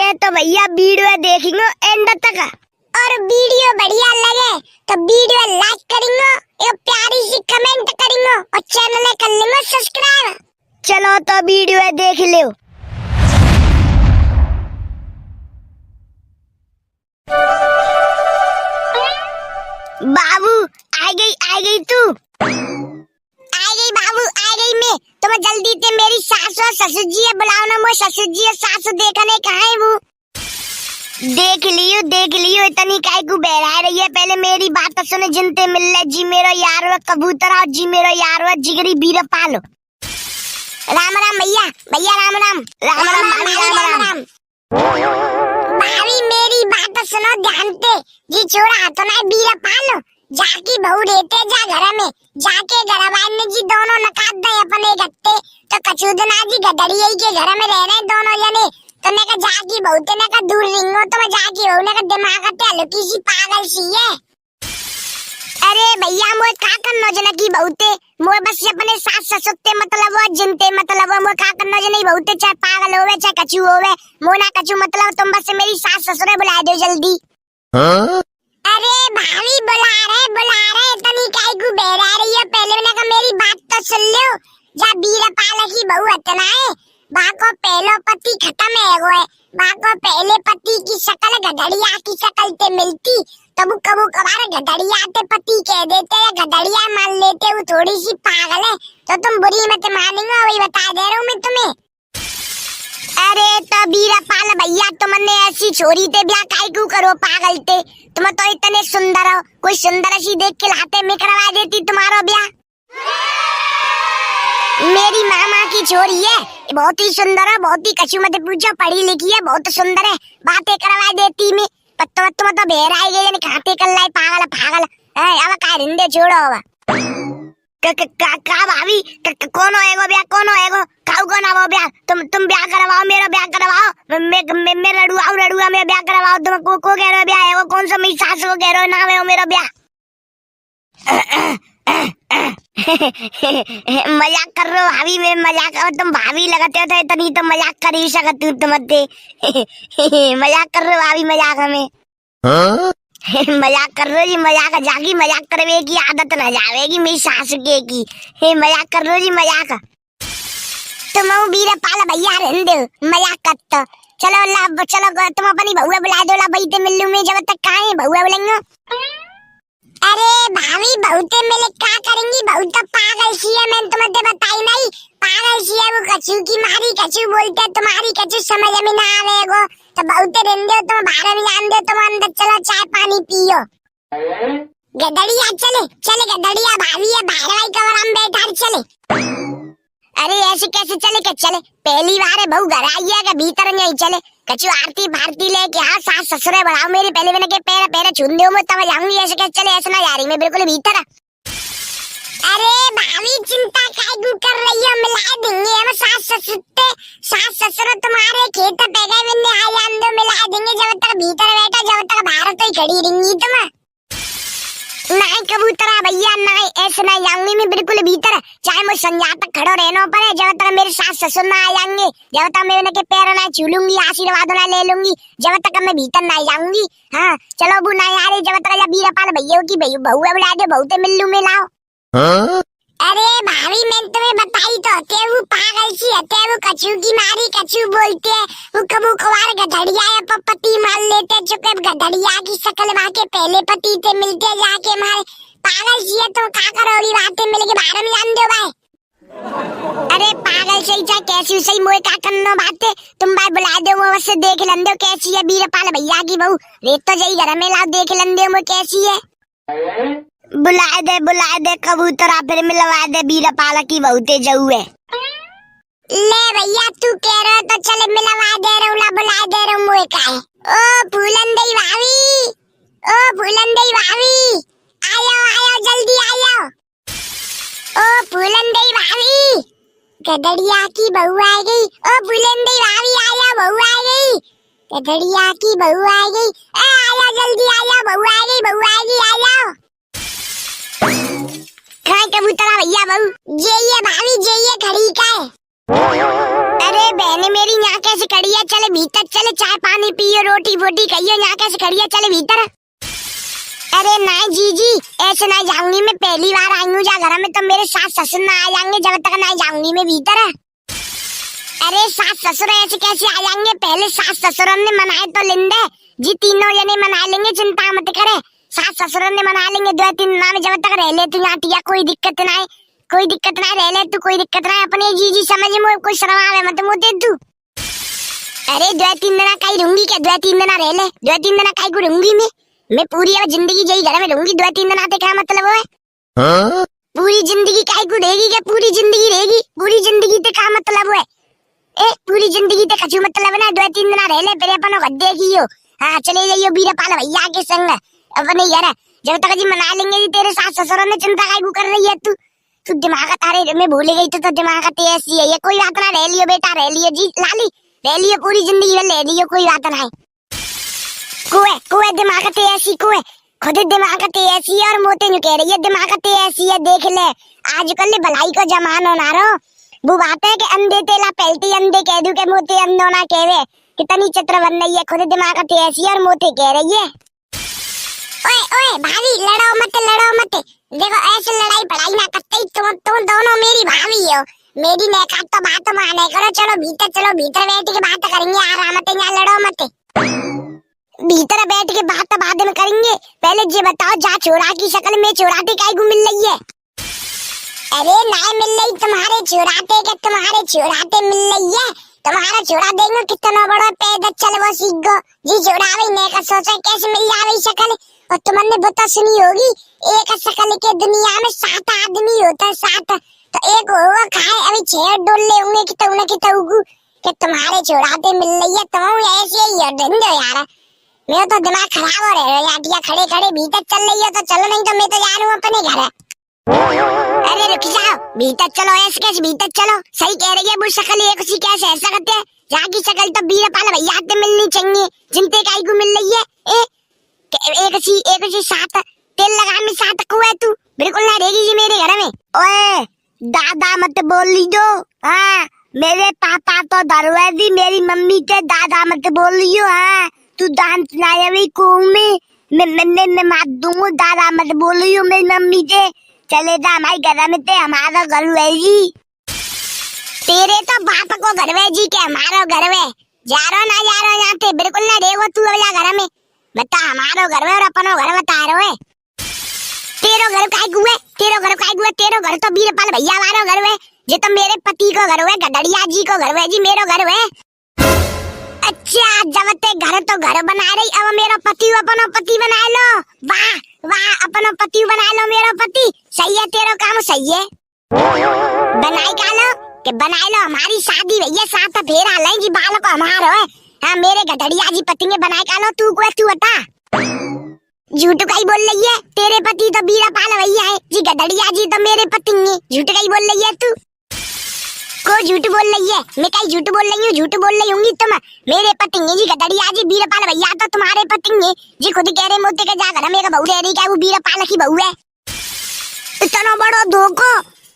अरे तो भैया वीडियो देखेंगे एंड तक, और वीडियो बढ़िया लगे तो वीडियो लाइक करेंगे, एक प्यारी सी कमेंट करेंगे और चैनल कर लेंगे सब्सक्राइब। चलो तो वीडियो देख लो। बाबू आ गई तू आ गई बाबू आ गई मैं। तुम जल्दी से मेरी सास और ससुर जी बुलाओ ना, वो ससुर जी और सास देखने कहाँ है वो। देख लियो इतनी काय को बहरा रही है। पहले मेरी बात सुने, जिनते मिल ले जी मेरो यार व कबूतर और जी मेरो यार व जिगरी बीर पालो। राम राम भैया राम राम भाभी मेरी बात सुनो ध्यान से। जी छोड़ा हाथों ना बीर पालो, जाकी बहू रहते जा घर में, जाके घरवाले ने जी दोनों नकात दे अपने गत्ते। तो कचूदना जी गदड़िया के घर में रह रहे दोनों जने। तो ने का जाकी बहुते ने का दूर रिंगो, तो मैं जाकी बहू ने का दिमाग ते हल्की सी पागल सी है। अरे भैया मोए का करनो जना की बहुते, मोए बस अपने सास ससुर ते मतलब वो जिनते मतलब वो का करनो जना बहुते, चाहे पागल होवे चाहे कचू होवे, मोना कचू मतलब तुम बस मेरी सास ससुर बुला दो जल्दी। अरे भाभी बुला रहे इतनी काय को बहरा रही है। पहले मैंने कहा मेरी बात तो सुन लो। जा बीरपाल की बहू इतना है, बाको पहलो पति खत्म है वो है, बाको पहले पति की शक्ल गधड़िया की शक्ल ते मिलती, कबू कभार गधड़िया ते पति कह देते या गधड़िया मान लेते, वो थोड़ी सी पागल है। तो तुम बुरी मत मानेंगे, वही बता दे रहा हूँ मैं तुम्हें। अरे तो बीरपाल भैया तुमने ऐसी छोरी ते ब्याह काय क्यों करो पागल ते, तुम तो इतने सुंदर हो, कोई सुंदर सी देख के लाते मैं करवा देती तुम्हारा ब्याह। मेरी मामा की छोरी है, बहुत ही सुंदर है, बहुत ही कछु मत पूछो, पढ़ी लिखी है, बहुत सुंदर है, बातें करवा देती मैं। तुम तो बहरा ही गई खाते कर लाई पागल है। अब का रिंदे छोड़ो अब का भाभी कौन होएगो ब्याह, कौन होएगो कौन आवो ब्याह, तुम ब्याह करवाओ, मेरा ब्याह करवाओ, मैं रडुआ में ब्याह करवाओ। तुम को कह रहे हो ब्याह है वो, कौन सा मेरी सास को कह रहे हो नाम है वो मेरा ब्याह। मजाक कर रहे हो भाभी, मैं मजाक, तुम भाभी लगाते हो तो इतनी तो मजाक कर ही सकती हूँ तुमते। मजाक कर रहे हो भाभी, मजाक हमें मजाक कर रहे हो जी, मजाक जागी मजाक करवे की आदत न जावेगी मेरी सास के की। मजाक कर रहे हो जी मजाक। तुम बीरपाल भैया रहने दो मजाक करते। चलो तुम अपनी बहू बुला दो ला, भाई ते मिलूं में जब तक कहाँ है बहू बुलाएंगे। अरे भाभी बहुते मिले क्या करेंगी, बहुत तो पागल सी है, मैंने तुम्हें बताई नहीं, पागल सी है वो। कछु की मारी कछु बोलते, तुम्हारी कछु समझ में ना आवेगो, तो बहुते रहने दो, तुम बाहर भी जान दो, तुम अंदर चलो चाय पानी पियो। गदड़िया चले गदड़िया भाभी है, बाहर भाई कवर हम बैठा चले। अरे ऐसे कैसे चले, पहली बार है बहू घर आई है, भीतर नहीं चले, कछु आरती भारती लेके हाँ सास ससुरे बढ़ाओ मेरे, पहले मैंने के पैर छून दो मैं तब जाऊंगी, ऐसे कैसे चले, ऐसे ना जा रही मैं बिल्कुल भीतर। अरे भाभी चिंता काय कर रही है, मिला देंगे हम सास ससुर तुम्हारे खेत पे गए, मैंने आ जान दो मिला देंगे, जब तक भीतर बैठा जब तक बाहर तो ही खड़ी रहेंगी तुम। नहीं कबूतरा भैया नहीं, ऐसे नहीं जाऊंगी मैं बिल्कुल भीतर, चाहे मुझे संजा तक खड़ो रहना पड़े, जब तक मेरे सास ससुर ना आ जाएंगे, जब तक मैं उनके पैर ना छूलूंगी, आशीर्वाद ना ले लूंगी, जब तक मैं भीतर ना जाऊंगी। हाँ चलो वो नहीं आ रही, जब तक बीरपाल भैया की बहू बुला दो, बहुते मिल्लू में लाओ। अरे भाभी मैंने तुम्हें बताई तो हते, वो पागल सी हते, वो कछु की मारी कछु बोलते है, वो कबू कभार गधड़िया या पति मान लेते, चुके गधड़िया की शक्ल वाके पहले पति से मिलते जाके मारे, पागल सी है। तुम क्या करोगी बातें मिलके बाहर में जान दो भाई। अरे पागल सही चाहे कैसी सही, मोए क्या करना बातें, तुम भाई बुला दो वो बस देख लन दो कैसी है बीरपाल भैया की बहू, रेत तो जाई घर में लाओ देख लन दो वो कैसी है। बुला दे कबूतरा, फिर मिलवा दे बीरपाल की बहुते जऊ है। ले भैया तू कह रहे तो चले मिलवा दे रहा हूँ, बुला दे रहा हूँ, मोए का है। ओ फूलंदई भाभी आयो जल्दी आयो। ओ फूलंदई भाभी गदड़िया की बहू आ गई, ओ फूलंदई भाभी आयो बहू आ गई, गदड़िया की बहू आ गई, आयो जल्दी आयो बहू आ गई आयो। कबूतरा भैया बहू ये भाभी ये खड़ी का है। अरे बहने मेरी यहाँ कैसे खड़ी है? चले भीतर चले, चाय पानी पियो, रोटी फोटी खाइयो, यहाँ कैसे खड़ी है? चले भीतर। अरे नहीं जीजी, ऐसे नहीं जाऊंगी मैं, पहली बार आई हूँ जा घर में, तो मेरे सास ससुर ना आ जाएंगे जब तक नहीं जाऊंगी मैं भीतर। अरे सास ससुर ऐसे कैसे आ जाएंगे? पहले सास ससुर ने मनाए तो लिंदे जी, तीनों जने मना लेंगे, चिंता मत करे। सास ससुर ने मना लेंगे 2-3 दिन में, जब तक रह ले तू यहाँ टिया, कोई दिक्कत नहीं, कोई दिक्कत नहीं, रह ले तू, कोई दिक्कत नहीं। अपने जीजी समझ में कोई शर्म आवे मत मोते तू। अरे 2-3 दिन कहीं रहूंगी क्या? 2-3 दिन रह ले, 2-3 दिन कहीं को रहूंगी मैं पूरी अब जिंदगी यही घर में रहूंगी। 2-3 दिन आते क्या मतलब है? पूरी जिंदगी कहीं को रहेगी क्या? पूरी जिंदगी रहेगी, पूरी जिंदगी ते क्या मतलब है? पूरी जिंदगी ते कछु मतलब ना, 2-3 दिन रह ले, फिर अपन घर देखियो। हाँ चले जाइयो बीरपाल भैया के संग अपने घर, जब तक जी मना लेंगे जी तेरे सास ससुर ने। चिंता काहे को कर रही है तू दिमाग तारे में भूल गई तो दिमाग ते ऐसी है। ये कोई बात ना, रह लियो बेटा, रह लियो जी लाली, रह लियो पूरी जिंदगी में, ले लियो, कोई बात नहीं। कुए दिमाग ते ऐसी, कुए खुद दिमाग ते ऐसी है और मोते नु कह रही है दिमाग ते ऐसी है। देख ले आजकल भलाई का जमाना ना रो, वो बात है कि अंधे तेला पहलती, अंधे कह दू के मोते अंधो ना कहवे, कितनी चित्र बन रही है। खुद दिमाग ते ऐसी है और मोते कह रही है। ओए ओए भाभी लड़ो मत, देखो ऐसे लड़ाई पढ़ाई ना करते, तुम दोनों मेरी भाभी हो, मेरी नेका तो बात माने करो। चलो भीतर बैठ के बात करेंगे आराम से, यहाँ लड़ो मत। भीतर बैठ के बात बाद में करेंगे, पहले ये बताओ जा चोरा की शक्ल में चोराते काहे को मिल रही है? अरे नहीं मिल रही, तुम्हारे चोराते मिल रही है। तुम्हारा चोरा देंगे, कितना बड़ा पैदल चल वो सीख गो जी, चोरावे ने का सोचा कैसे मिल जावे शक्ल। और तुमने बता सुनी होगी, एक शक्ल के दुनिया में 7 आदमी होता है, 7 तो एक होगा खाए, अभी 6 डोल ले होंगे कि तुम्हारे चोराते मिल रही है। तुम ऐसे ही हो यार, मेरा तो दिमाग खराब हो रहा है याटिया, खड़े भीतर चल रही हो तो चलो, नहीं तो मैं तो जा रहा हूँ अपने घर। अरे रुक जाओ, भीतर चलो, ऐसे कैसे भीतर चलो? सही कह रही है वो शक्ल एक सी कैसे ऐसा करते हैं? यहाँ की शक्ल तो बीरपाल भैया से मिलनी चाहिए, जिनते काई को मिल रही है। एक सी 7 तेल लगा में 7 कुएं, तू बिल्कुल ना रहेगी जी मेरे घर में। ओए दादा मत बोल लीजो, हाँ मेरे पापा तो दरवे दी, मेरी मम्मी के दादा मत बोल लियो। हाँ तू दांत नायवी कुएं में मैं मार दूंगा, दादा मत बोल लियो मेरी मम्मी के। चले जा हमारे घर में, ते हमारा घर है जी, तेरे तो बाप को घर है जी के हमारा घर है। जा रहा ना यहाँ पे, बिल्कुल ना रहेगो तू अब घर में, बता हमारो घर में और अपनो घर बता रहे हो। तेरो घर काहे गुए, तेरो घर तो बीरपाल भैया वाला घर है, ये तो मेरे पति को घर है, गडड़िया जी को घर है जी, मेरो घर है। अच्छा जब ते घर तो घर बना रही, अब मेरा पति अपनो पति बना लो। वाह अपनो पति बना लो, मेरा पति सही है, तेरा काम सही है। बनाई लो हमारी शादी भैया, 7 फेरा लें जी, बाल को हमारो है। हाँ मेरे गडड़िया जी पति ने बनाई का लो, तू बता झूठ कहीं बोल रही है? तेरे पति तो बीरपाल भैया है जी, गडड़िया जी तो मेरे पति है, झूठ कहीं बोल रही है तू? को झूठ बोल रही है? मैं कहीं झूठ बोल रही हूँ? झूठ बोल रही होंगी तुम, मेरे पति है जी गडड़िया जी, बीरपाल भैया तो तुम्हारे पति है जी। खुद कह रहे मोते के जा घर में बहू रह रही, क्या वो बीरपाल की बहू है? इतना बड़ा धोखा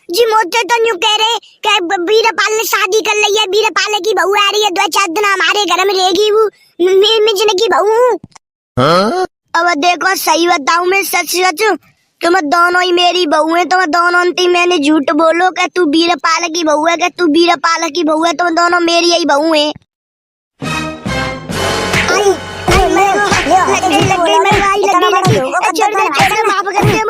जी, मोते तो न्यू कह रहे कि बीरपाल ने शादी कर ली है, बीरपाल की बहू आ रही है, 2-4 दिन हमारे घर में रहेगी, वो मैं जिनकी बहू हूँ। अब देखो सही बताऊं मैं, सच तुम दोनों ही मेरी बहू है, तुम दोनों मैंने झूठ बोलो कि तू बीरपाल की बहू है, कि तू बीरपाल की बहू है, तुम दोनों मेरी ही बहू है। माफ कर दे,